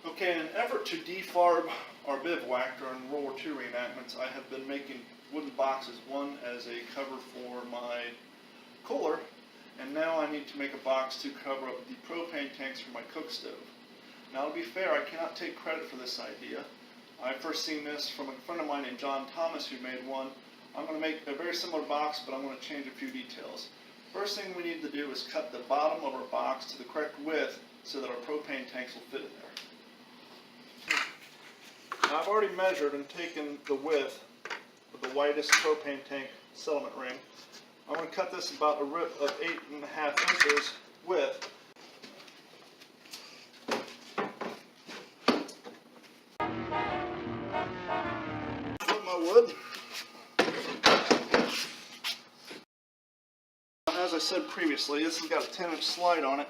Okay, in an effort to defarb our bivouac during World War II reenactments, I have been making wooden boxes, one as a cover for my cooler, and now I need to make a box to cover up the propane tanks for my cook stove. Now, to be fair, I cannot take credit for this idea. I first seen this from a friend of mine named John Thomas, who made one. I'm going to make a very similar box, but I'm going to change a few details. First thing we need to do is cut the bottom of our box to the correct width so that our propane tanks will fit in there. Now, I've already measured and taken the width of the widest propane tank settlement ring. I'm going to cut this about a rip of 8.5 inches width. Put my wood. As I said previously, this has got a 10-inch slide on it.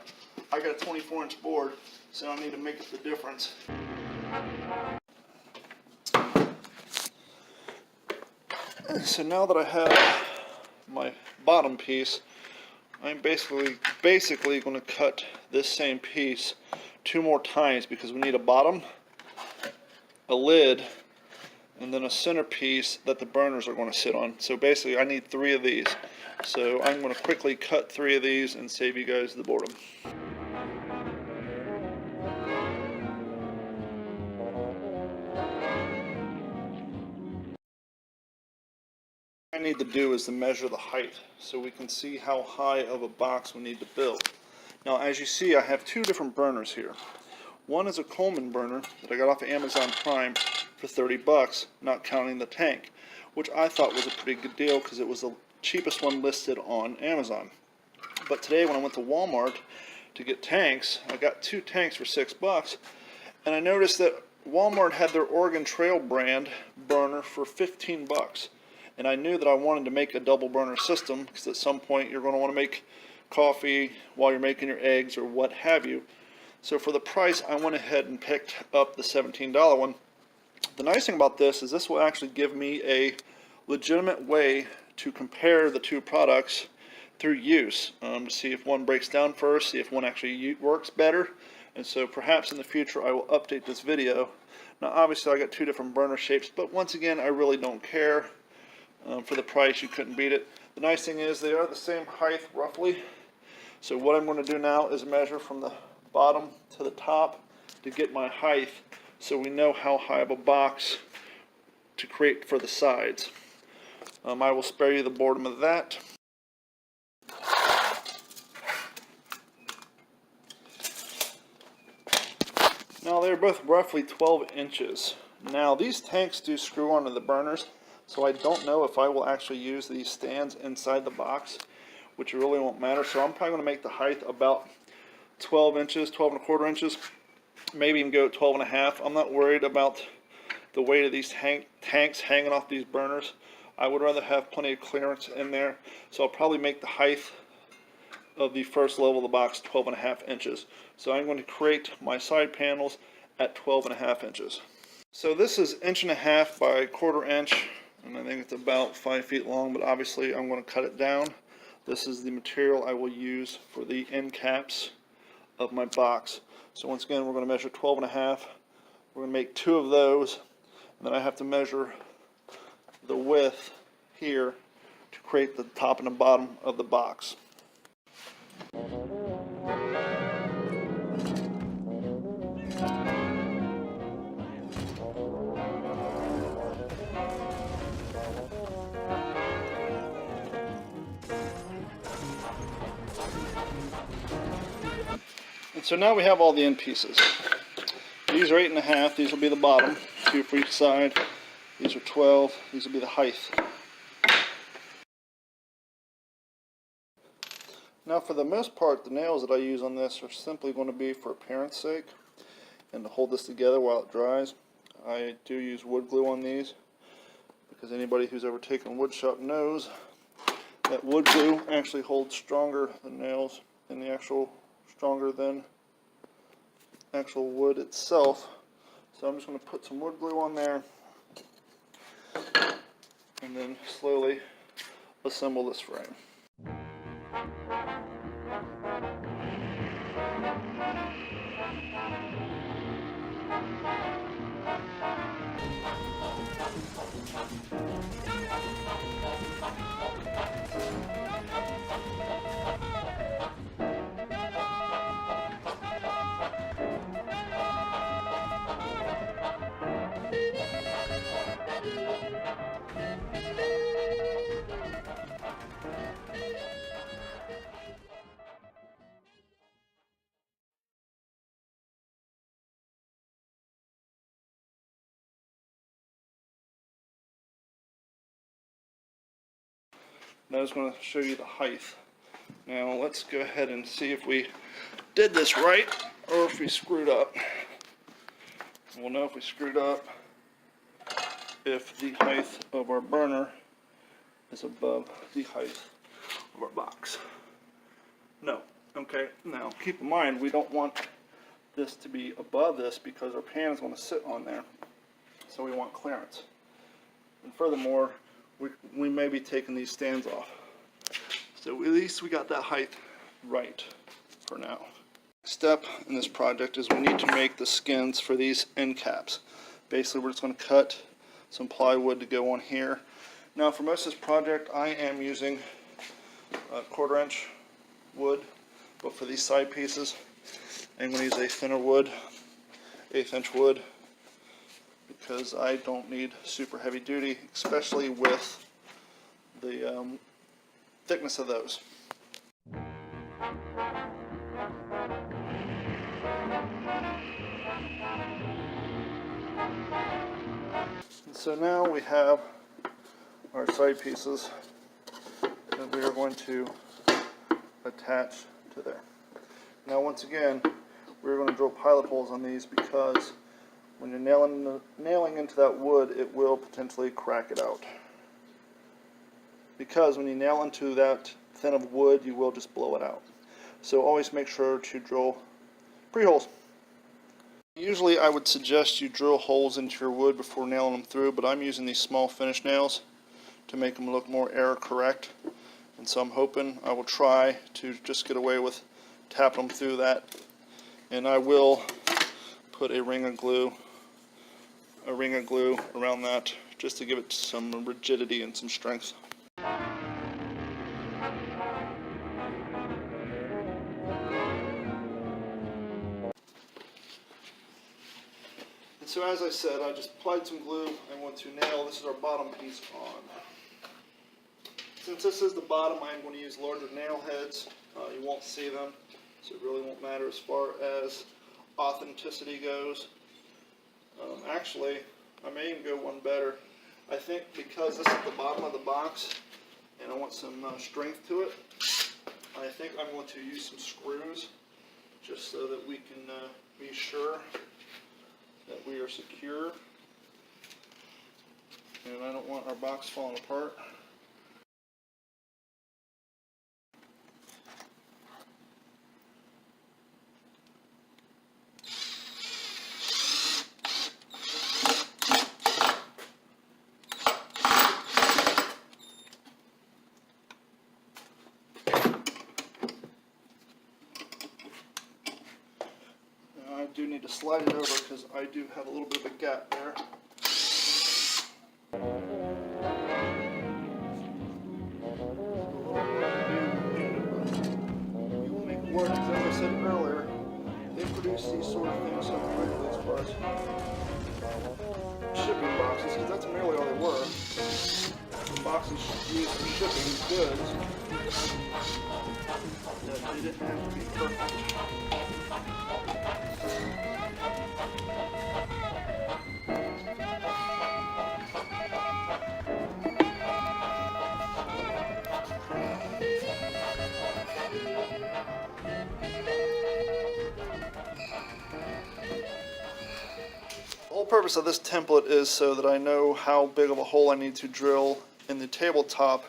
I got a 24-inch board, so I need to make up the difference. So now that I have my bottom piece, I'm basically going to cut this same piece 2 more times because we need a bottom, a lid, and then a center piece that the burners are going to sit on. So basically I need 3 of these. So I'm going to quickly cut 3 of these and save you guys the boredom. What I need to do is to measure the height so we can see how high of a box we need to build. Now, as you see, I have 2 different burners here. One is a Coleman burner that I got off of Amazon Prime for 30 bucks, not counting the tank, which I thought was a pretty good deal because it was the cheapest one listed on Amazon. But today when I went to Walmart to get tanks, I got 2 tanks for 6 bucks, and I noticed that Walmart had their Oregon Trail brand burner for 15 bucks. And I knew that I wanted to make a double burner system because at some point you're going to want to make coffee while you're making your eggs or what have you. So for the price, I went ahead and picked up the $17 one. The nice thing about this is this will actually give me a legitimate way to compare the 2 products through use, to see if one breaks down first, see if one actually works better. And so perhaps in the future I will update this video. Now obviously I got 2 different burner shapes, but once again I really don't care. For the price, you couldn't beat it. The nice thing is they are the same height roughly. So what I'm going to do now is measure from the bottom to the top to get my height so we know how high of a box to create for the sides. I will spare you the boredom of that. Now they're both roughly 12 inches. Now these tanks do screw onto the burners, so I don't know if I will actually use these stands inside the box, which really won't matter. So I'm probably going to make the height about 12 inches, 12.25 inches, maybe even go 12.5. I'm not worried about the weight of these tanks hanging off these burners. I would rather have plenty of clearance in there. So I'll probably make the height of the first level of the box 12.5 inches. So I'm going to create my side panels at 12.5 inches. So this is 1.5 inches by 1/4 inch. And I think it's about 5 feet long, but obviously I'm going to cut it down. This is the material I will use for the end caps of my box. So once again, we're going to measure 12.5. We're going to make 2 of those, and then I have to measure the width here to create the top and the bottom of the box. So now we have all the end pieces. These are 8.5, these will be the bottom, 2 for each side. These are 12, these will be the height. Now for the most part, the nails that I use on this are simply going to be for appearance sake and to hold this together while it dries. I do use wood glue on these because anybody who's ever taken wood shop knows that wood glue actually holds stronger than nails and stronger than actual wood itself. So I'm just going to put some wood glue on there and then slowly assemble this frame. And I was going to show you the height. Now let's go ahead and see if we did this right or if we screwed up. We'll know if we screwed up if the height of our burner is above the height of our box. No. Okay, now keep in mind we don't want this to be above this because our pan is going to sit on there. So we want clearance. And furthermore, we may be taking these stands off. So at least we got that height right for now. Step in this project is we need to make the skins for these end caps. Basically we're just going to cut some plywood to go on here. Now for most of this project I am using a 1/4 inch wood, but for these side pieces I'm going to use a thinner wood, 1/8 inch wood, because I don't need super heavy duty, especially with the thickness of those. And so now we have our side pieces that we are going to attach to there. Now once again, we're going to drill pilot holes on these because when you're nailing into that wood, it will potentially crack it out. Because when you nail into that thin of wood, you will just blow it out. So always make sure to drill pre-holes. Usually I would suggest you drill holes into your wood before nailing them through, but I'm using these small finish nails to make them look more error correct. And so I'm hoping I will try to just get away with tapping them through that. And I will put a ring of glue around that just to give it some rigidity and some strength. And so as I said, I just applied some glue. I want to nail, this is our bottom piece on. Since this is the bottom, I'm going to use larger nail heads. You won't see them, so it really won't matter as far as authenticity goes. Actually, I may even go one better. I think because this is the bottom of the box and I want some strength to it, I think I'm going to use some screws just so that we can be sure that we are secure and I don't want our box falling apart. I do need to slide it over because I do have a little bit of a gap there. You will make it work because, as I said earlier, they produce these sort of things so quickly as far as shipping boxes, because that's merely all they were. The boxes used for shipping goods that they didn't have to be perfect. The whole purpose of this template is so that I know how big of a hole I need to drill in the tabletop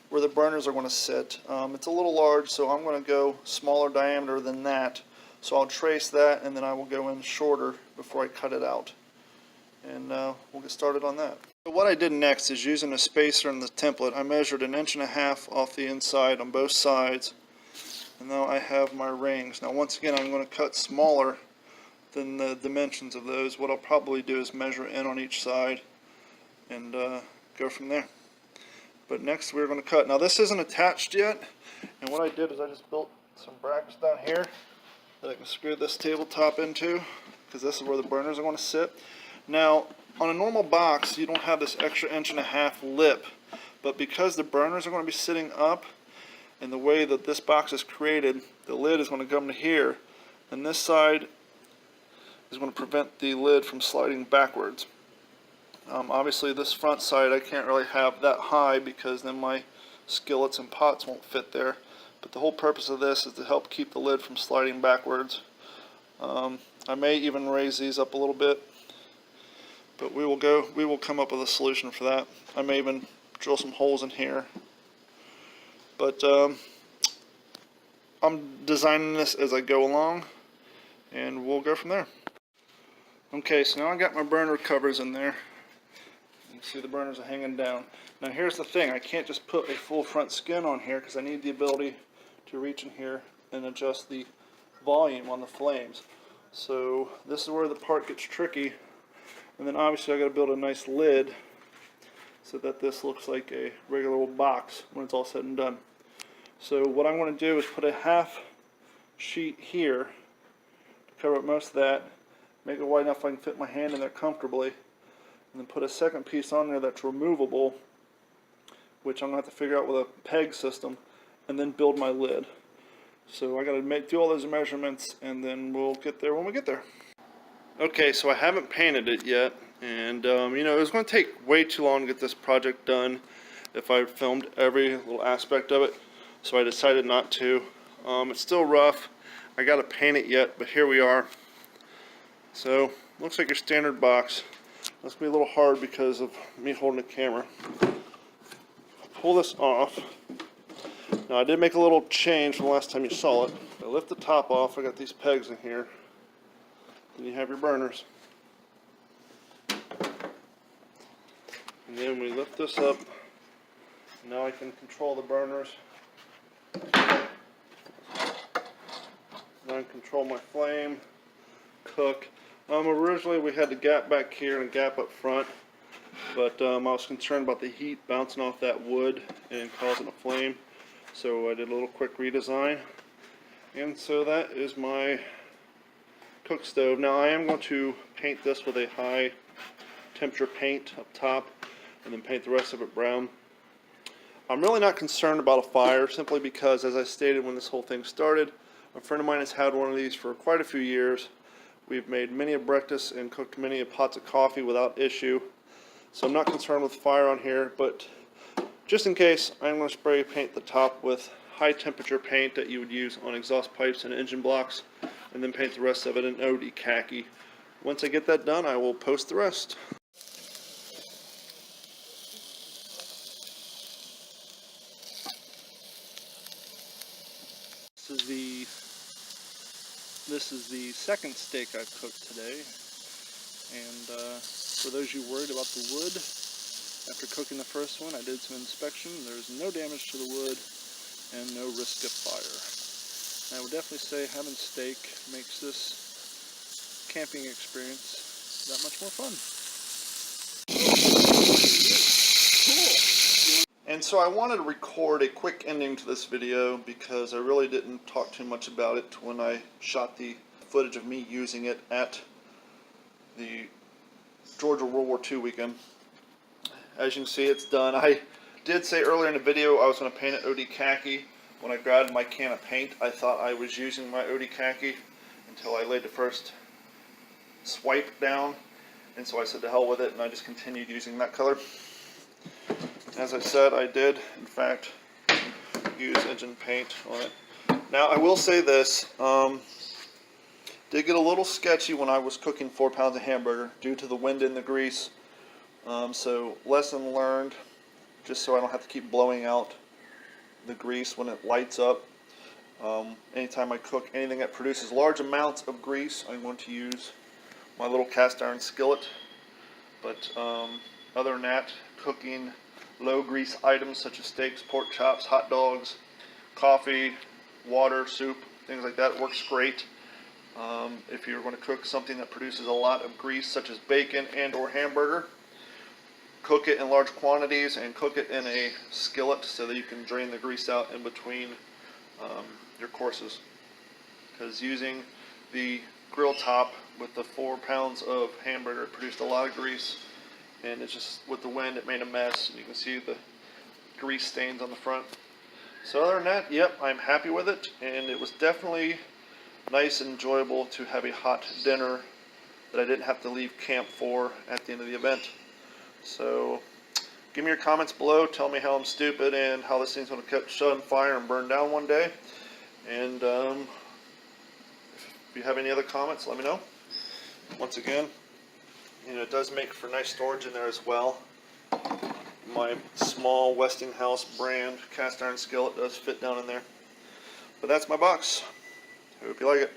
where the burners are going to sit. It's a little large, so I'm going to go smaller diameter than that. So I'll trace that and then I will go in shorter before I cut it out. And we'll get started on that. So what I did next is, using a spacer in the template, I measured 1.5 inches off the inside on both sides. And now I have my rings. Now once again, I'm going to cut smaller than the dimensions of those. What I'll probably do is measure in on each side and go from there. But next we're going to cut. Now this isn't attached yet, and what I did is I just built some brackets down here that I can screw this tabletop into, because this is where the burners are going to sit. Now on a normal box you don't have this extra 1.5 inch lip, but because the burners are going to be sitting up and the way that this box is created, the lid is going to come to here, and this side is going to prevent the lid from sliding backwards. Obviously this front side I can't really have that high because then my skillets and pots won't fit there. But the whole purpose of this is to help keep the lid from sliding backwards. I may even raise these up a little bit, but we will come up with a solution for that. I may even drill some holes in here. But I'm designing this as I go along, and we'll go from there. Okay, so now I got my burner covers in there. You can see the burners are hanging down. Now here's the thing, I can't just put a full front skin on here because I need the ability to reach in here and adjust the volume on the flames. So this is where the part gets tricky, and then obviously I got to build a nice lid so that this looks like a regular old box when it's all said and done. So what I'm going to do is put a half sheet here to cover up most of that, make it wide enough I can fit my hand in there comfortably, and then put a second piece on there that's removable, which I'm going to have to figure out with a peg system, and then build my lid. So I got to do all those measurements, and then we'll get there when we get there. Okay, so I haven't painted it yet, and you know, it was going to take way too long to get this project done if I filmed every little aspect of it, so I decided not to. It's still rough. I got to paint it yet, but here we are. So looks like your standard box. That's going to be a little hard because of me holding the camera. Pull this off. Now I did make a little change from the last time you saw it. I lift the top off. I got these pegs in here. Then you have your burners. And then we lift this up. Now I can control the burners. Now I can control my flame, cook. Originally we had the gap back here and a gap up front, but I was concerned about the heat bouncing off that wood and causing a flame. So I did a little quick redesign, and so that is my cook stove. Now I am going to paint this with a high temperature paint up top and then paint the rest of it brown. I'm really not concerned about a fire, simply because, as I stated when this whole thing started, a friend of mine has had one of these for quite a few years. We've made many a breakfast and cooked many a pots of coffee without issue, so I'm not concerned with fire on here. But just in case, I'm going to spray paint the top with high temperature paint that you would use on exhaust pipes and engine blocks, and then paint the rest of it in OD khaki. Once I get that done, I will post the rest. This is the second steak I've cooked today, and for those of you worried about the wood, after cooking the first one, I did some inspection. There's no damage to the wood and no risk of fire. And I would definitely say having steak makes this camping experience that much more fun. And so I wanted to record a quick ending to this video because I really didn't talk too much about it when I shot the footage of me using it at the Georgia World War II weekend. As you can see, it's done. I did say earlier in the video I was going to paint it OD khaki. When I grabbed my can of paint, I thought I was using my OD khaki until I laid the first swipe down, and so I said to hell with it, and I just continued using that color. As I said, I did, in fact, use engine paint on it. Now, I will say this, did get a little sketchy when I was cooking 4 pounds of hamburger due to the wind and the grease. So, lesson learned, just so I don't have to keep blowing out the grease when it lights up. Anytime I cook anything that produces large amounts of grease, I'm going to use my little cast iron skillet. But other than that, cooking low grease items such as steaks, pork chops, hot dogs, coffee, water, soup, things like that works great. If you're going to cook something that produces a lot of grease such as bacon and or hamburger, cook it in large quantities and cook it in a skillet so that you can drain the grease out in between your courses. Because using the grill top with the 4 pounds of hamburger produced a lot of grease, and it's just, with the wind, it made a mess. You can see the grease stains on the front. So other than that, yep, I'm happy with it, and it was definitely nice and enjoyable to have a hot dinner that I didn't have to leave camp for at the end of the event. So Give me your comments below. Tell me how I'm stupid and how this thing's going to catch on fire and burn down one day. And if you have any other comments, let me know. Once again, it does make for nice storage in there as well. My small Westinghouse brand cast iron skillet does fit down in there. But that's my box. I hope you like it.